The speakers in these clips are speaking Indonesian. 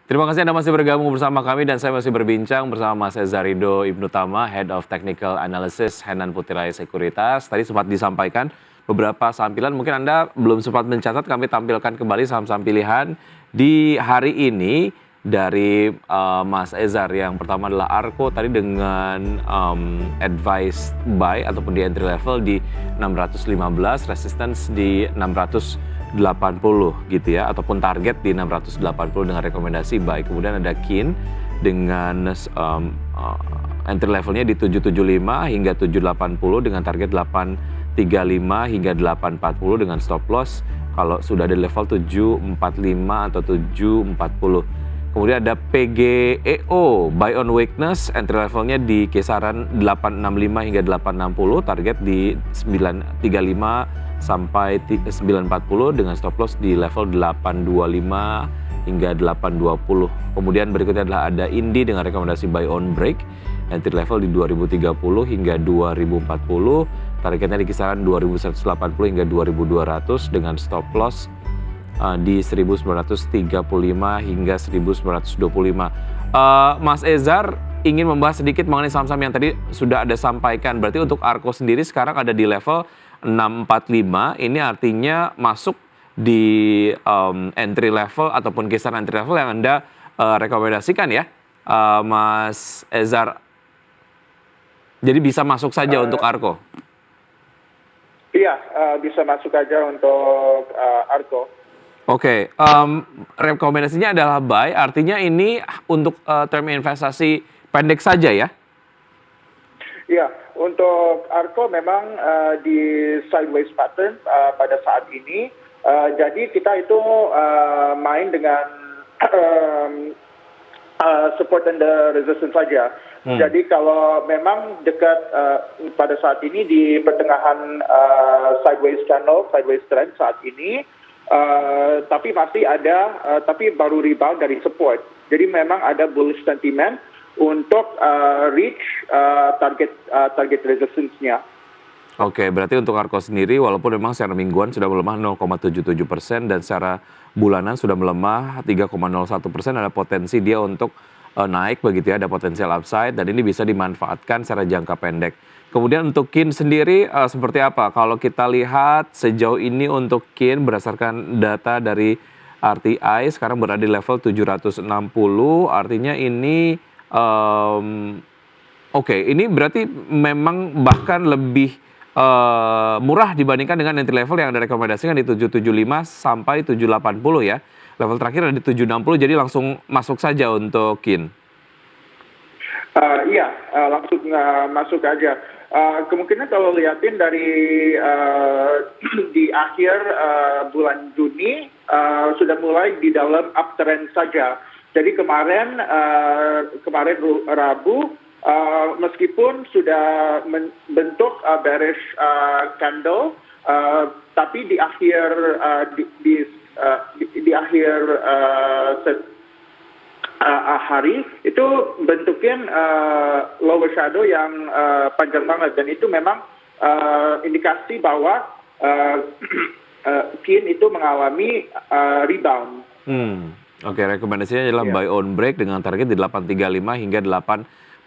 Terima kasih Anda masih bergabung bersama kami dan saya masih berbincang bersama Mas Eza Ridho Ibnu Tama, Head of Technical Analysis Henan Putira Sekuritas. Tadi sempat disampaikan beberapa saham pilihan, mungkin Anda belum sempat mencatat, kami tampilkan kembali saham-saham pilihan di hari ini dari Mas Ezar. Yang pertama adalah Arko tadi dengan advice buy ataupun di entry level di 615, resistance di 680 gitu ya, ataupun target di 680 dengan rekomendasi buy. Kemudian ada Kin dengan entry levelnya di 775 hingga 780 dengan target 835 hingga 840 dengan stop loss kalau sudah di level 745 atau 740. Kemudian ada PGEO, buy on weakness, entry levelnya di kisaran 865 hingga 860, target di 935 sampai 940 dengan stop loss di level 825 hingga 820. Kemudian berikutnya adalah ada Indi dengan rekomendasi buy on break, entry level di 2030 hingga 2040, targetnya di kisaran 2180 hingga 2200 dengan stop loss di 1935 hingga 1925. Mas Ezar ingin membahas sedikit mengenai saham-saham yang tadi sudah ada sampaikan. Berarti untuk Arko sendiri sekarang ada di level 645, ini artinya masuk di entry level ataupun kisaran entry level yang Anda rekomendasikan ya, Mas Ezar. Jadi bisa masuk saja untuk Arko? Iya, bisa masuk aja untuk Arko. Oke, rekomendasinya adalah buy, artinya ini untuk term investasi pendek saja ya? Iya, untuk Arko memang di sideways pattern pada saat ini. Jadi kita itu main dengan support and the resistance saja. Jadi kalau memang dekat pada saat ini di pertengahan sideways channel, sideways trend saat ini, tapi masih ada, tapi baru rebound dari support. Jadi memang ada bullish sentiment untuk reach target resistance-nya. Oke, berarti untuk Arko sendiri walaupun memang secara mingguan sudah melemah 0,77% dan secara bulanan sudah melemah 3,01%, ada potensi dia untuk naik begitu ya, ada potensial upside dan ini bisa dimanfaatkan secara jangka pendek. Kemudian untuk Kin sendiri seperti apa? Kalau kita lihat sejauh ini untuk Kin berdasarkan data dari RTI sekarang berada di level 760, artinya ini ini berarti memang bahkan lebih murah dibandingkan dengan entry level yang Anda rekomendasikan di 775 sampai 780 ya. Level terakhir ada di 760, jadi langsung masuk saja untuk Kin. Iya, langsung masuk aja. Kemungkinan kalau lihatin dari di akhir bulan Juni sudah mulai di dalam uptrend saja. Jadi kemarin Rabu meskipun sudah membentuk bearish candle, tapi di akhir di akhir hari itu bentuknya lower shadow yang panjang banget dan itu memang indikasi bahwa Kin itu mengalami rebound. Oke, rekomendasinya adalah buy on break dengan target di 835 hingga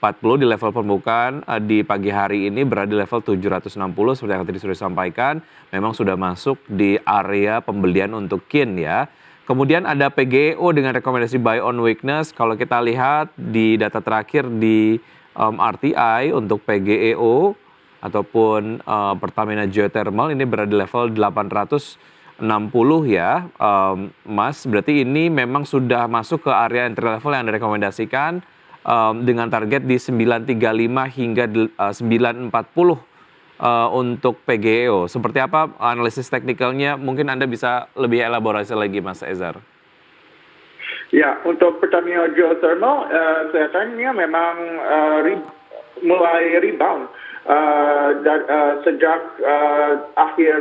840 di level permukaan di pagi hari ini berada di level 760 seperti yang tadi sudah disampaikan, memang sudah masuk di area pembelian untuk Kin ya. Kemudian ada PGEO dengan rekomendasi buy on weakness. Kalau kita lihat di data terakhir di RTI untuk PGEO ataupun Pertamina Geothermal ini berada di level 860 ya, Mas. Berarti ini memang sudah masuk ke area entry level yang direkomendasikan dengan target di 935 hingga 940 untuk PGEO. Seperti apa analisis teknikalnya? Mungkin Anda bisa lebih elaborasi lagi, Mas Ezar. Ya, untuk Pertamina Geothermal kelihatannya memang mulai rebound sejak akhir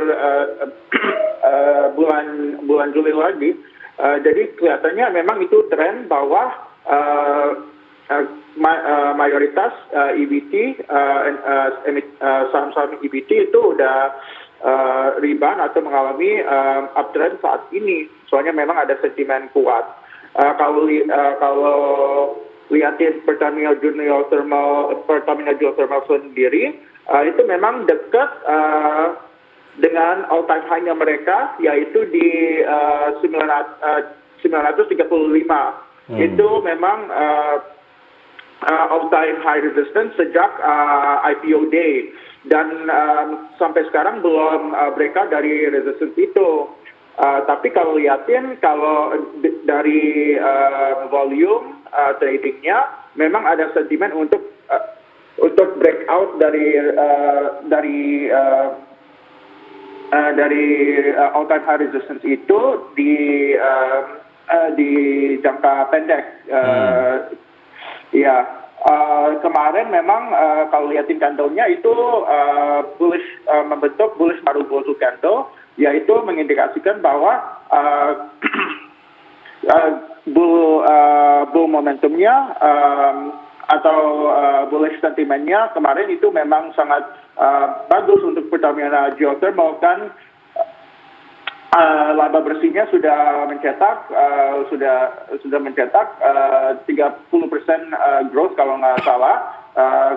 bulan Juli lagi. Jadi kelihatannya memang itu tren bahwa mayoritas EBT, saham-saham EBT itu udah rebound atau mengalami uptrend saat ini. Soalnya memang ada sentimen kuat. Kalau lihatin Pertamina Geothermal sendiri, itu memang dekat dengan all time high-nya mereka, yaitu di 935. Itu memang all time high resistance sejak IPO day, dan sampai sekarang belum breakout dari resistance itu. Tapi kalau lihatin, kalau dari volume tradingnya, memang ada sentimen untuk breakout dari all time high resistance itu di jangka pendek. Ya, kemarin memang kalau lihatin candlenya itu bullish, membentuk bullish Marubozu candle, yaitu mengindikasikan bahwa bull momentumnya atau bullish sentimennya kemarin itu memang sangat bagus untuk Pertamina Geothermal, kan laba bersihnya sudah mencetak 30% growth kalau nggak salah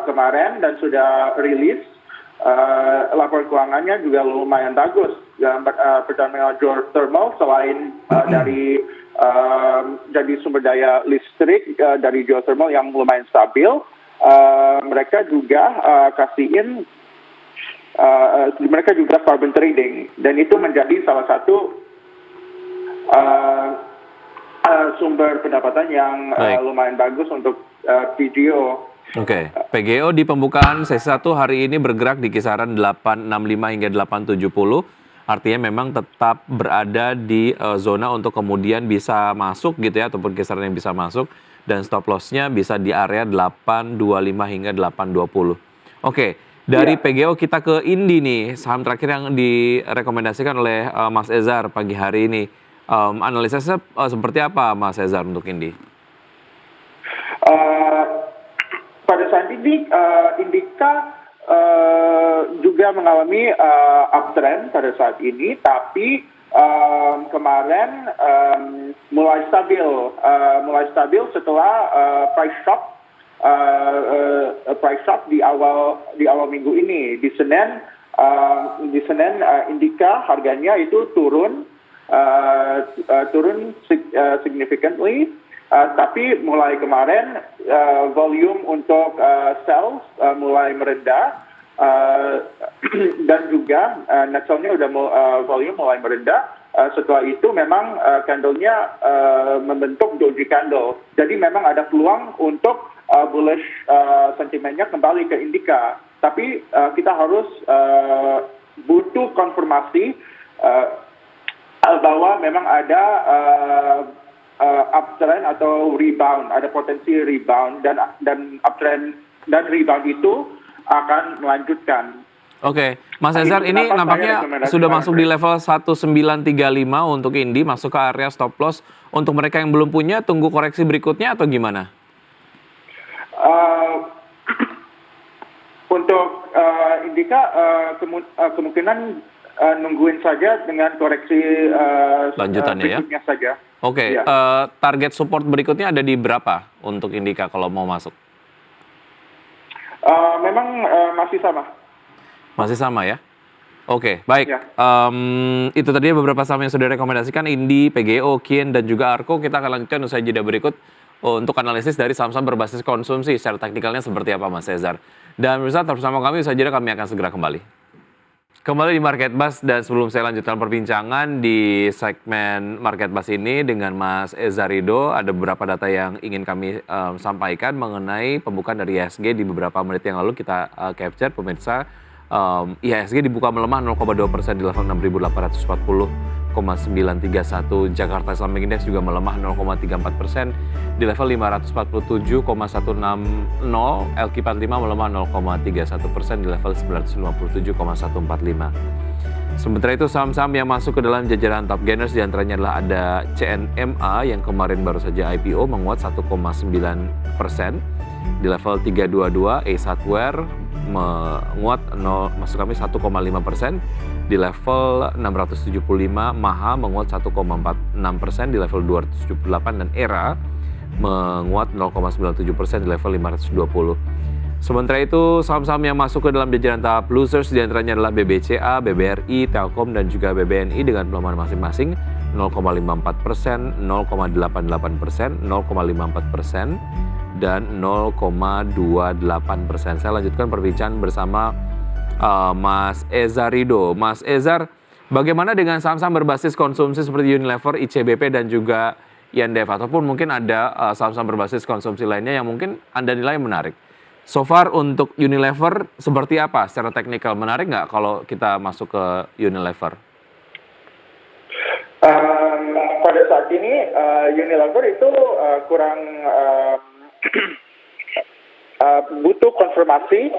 kemarin, dan sudah rilis laporan keuangannya juga lumayan bagus. Pertamina Geothermal selain dari sumber daya listrik dari geothermal yang lumayan stabil, mereka juga mereka juga carbon trading, dan itu menjadi salah satu sumber pendapatan yang lumayan bagus untuk PGO. Oke, PGO di pembukaan sesi 1 hari ini bergerak di kisaran 865 hingga 870. Artinya memang tetap berada di zona untuk kemudian bisa masuk gitu ya, ataupun kisaran yang bisa masuk, dan stop loss-nya bisa di area 825 hingga 820. Oke, dari PGO kita ke Indi nih, saham terakhir yang direkomendasikan oleh Mas Ezar pagi hari ini. Analisisnya seperti apa Mas Ezar untuk Indi? Pada saat ini Indika juga mengalami uptrend pada saat ini, tapi kemarin mulai stabil setelah price shock di awal minggu ini. Di Senin Indika harganya itu turun significantly. Tapi mulai kemarin volume untuk sales mulai merendah, dan juga net sell-nya volume mulai merendah. Setelah itu memang candle-nya membentuk doji candle. Jadi memang ada peluang untuk bullish sentimennya kembali ke Indika. Tapi kita harus butuh konfirmasi bahwa memang ada uptrend atau rebound, ada potensi rebound, dan uptrend dan rebound itu akan melanjutkan. Oke, Mas Ezar, ini nampaknya sudah masuk di level 1935 untuk Indi, masuk ke area stop loss. Untuk mereka yang belum punya, tunggu koreksi berikutnya atau gimana? Untuk Indika kemungkinan nungguin saja dengan koreksi lanjutannya berikutnya saja. Oke, target support berikutnya ada di berapa untuk Indika kalau mau masuk? Memang masih sama. Masih sama ya? Oke, baik. Ya. Itu tadi beberapa saham yang sudah direkomendasikan, Indi, PGO, Kian, dan juga Arko. Kita akan lanjutkan usai jeda berikut untuk analisis dari saham-saham berbasis konsumsi. Secara teknikalnya seperti apa, Mas Ezar? Dan pemirsa, tetap bersama kami, usai jeda kami akan segera kembali. Kembali di Market Buzz, dan sebelum saya lanjutkan perbincangan di segmen Market Buzz ini dengan Mas Ezar Ridho, ada beberapa data yang ingin kami sampaikan mengenai pembukaan dari IHSG di beberapa menit yang lalu kita capture, pemirsa. IHSG dibuka melemah 0,2% di level 6.840,931. Jakarta Islamic Index juga melemah 0,34% di level 547,160. LQ45 melemah 0,31% di level 957,145. Sementara itu saham-saham yang masuk ke dalam jajaran top gainers diantaranya adalah ada CNMA yang kemarin baru saja IPO menguat 1,9% di level 322, Ace Hardware menguat maksud kami 1,5% di level 675, Maha menguat 1,46% di level 278, dan Era menguat 0,97% di level 520. Sementara itu, saham-saham yang masuk ke dalam jajaran tahap losers diantaranya adalah BBCA, BBRI, Telkom, dan juga BBNI dengan pelemahan masing-masing 0,54%, 0,88%, 0,54%, dan 0,28%. Saya lanjutkan perbincangan bersama Mas Ezar Rido. Mas Ezar, bagaimana dengan saham-saham berbasis konsumsi seperti Unilever, ICBP, dan juga INDF, ataupun mungkin ada saham-saham berbasis konsumsi lainnya yang mungkin Anda nilai menarik? So far untuk Unilever seperti apa secara teknikal? Menarik nggak kalau kita masuk ke Unilever? Pada saat ini Unilever itu kurang butuh konfirmasi.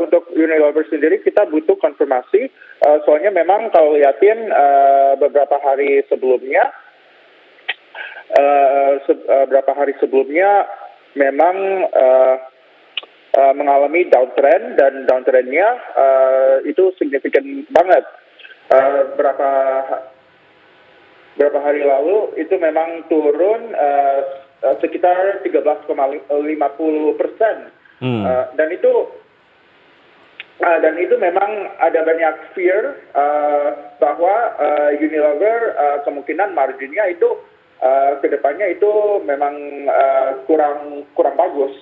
Untuk Unilever sendiri kita butuh konfirmasi. Soalnya memang kalau liatin beberapa hari sebelumnya, memang mengalami downtrend, dan downtrendnya itu signifikan banget. Berapa hari lalu itu memang turun sekitar 13,50%, dan itu memang ada banyak fear bahwa Unilever kemungkinan marginnya itu kedepannya itu memang kurang bagus.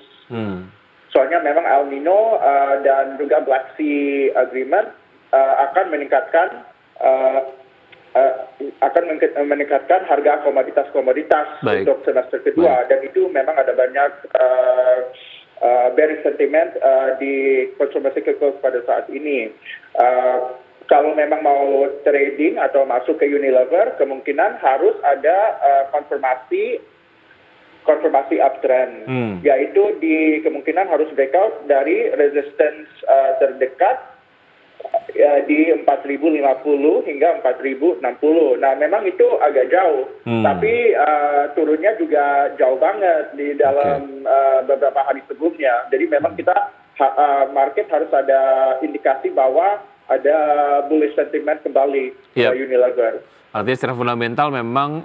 Soalnya memang El Nino dan juga Black Sea Agreement akan meningkatkan harga komoditas untuk semester kedua. Dan itu memang ada banyak bearish sentiment di consumer cyclicals pada saat ini. Kalau memang mau trading atau masuk ke Unilever, kemungkinan harus ada konfirmasi uptrend, yaitu kemungkinan harus breakout dari resistance terdekat di 4.050 hingga 4.060. Nah, memang itu agak jauh, tapi turunnya juga jauh banget di dalam beberapa hari sebelumnya. Jadi memang kita market harus ada indikasi bahwa ada bullish sentiment kembali ke Unilever. Artinya secara fundamental memang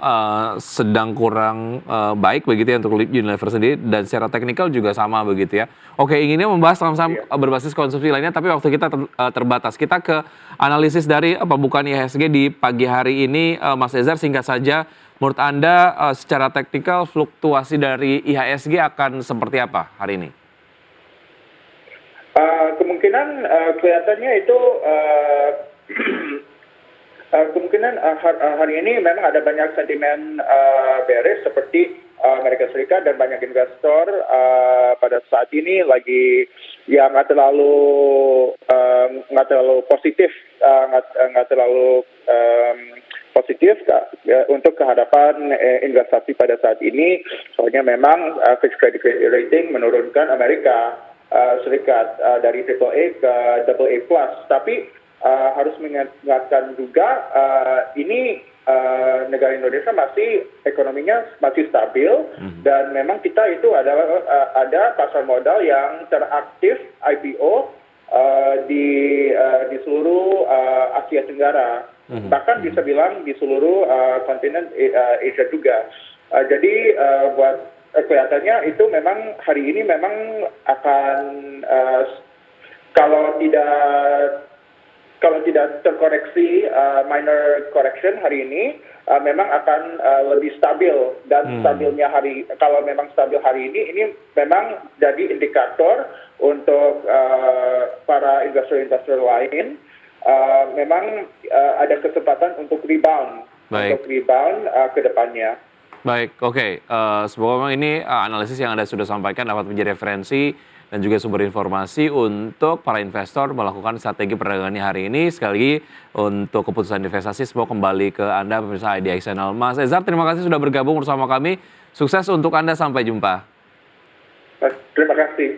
sedang kurang baik begitu ya untuk Unilever sendiri, dan secara teknikal juga sama begitu ya. Oke, inginnya membahas saham-saham berbasis konsumsi lainnya, tapi waktu kita terbatas. Kita ke analisis dari pembukaan IHSG di pagi hari ini, Mas Ezar, singkat saja. Menurut Anda secara teknikal fluktuasi dari IHSG akan seperti apa hari ini? Kemungkinan kelihatannya itu kemungkinan hari ini memang ada banyak sentimen bearish seperti Amerika Serikat, dan banyak investor pada saat ini lagi yang nggak terlalu positif untuk kehadapan investasi pada saat ini. Soalnya memang fixed credit rating menurunkan Amerika Serikat dari AAA ke AA+. Tapi harus mengingatkan juga ini negara Indonesia masih ekonominya masih stabil, dan memang kita itu ada pasar modal yang teraktif IPO di seluruh Asia Tenggara, bahkan bisa bilang di seluruh kontinen Asia juga. Jadi buat kelihatannya itu memang hari ini memang akan kalau tidak terkoreksi minor correction hari ini, memang akan lebih stabil, dan kalau memang stabil hari ini memang jadi indikator untuk para investor-investor lain memang ada kesempatan untuk rebound ke depannya. Baik, oke. Semoga memang ini analisis yang Anda sudah sampaikan dapat menjadi referensi dan juga sumber informasi untuk para investor melakukan strategi perdagangannya hari ini. Sekali lagi untuk keputusan investasi semua kembali ke Anda pemirsa IDX Channel. Mas Ezar, terima kasih sudah bergabung bersama kami. Sukses untuk Anda, sampai jumpa. Terima kasih.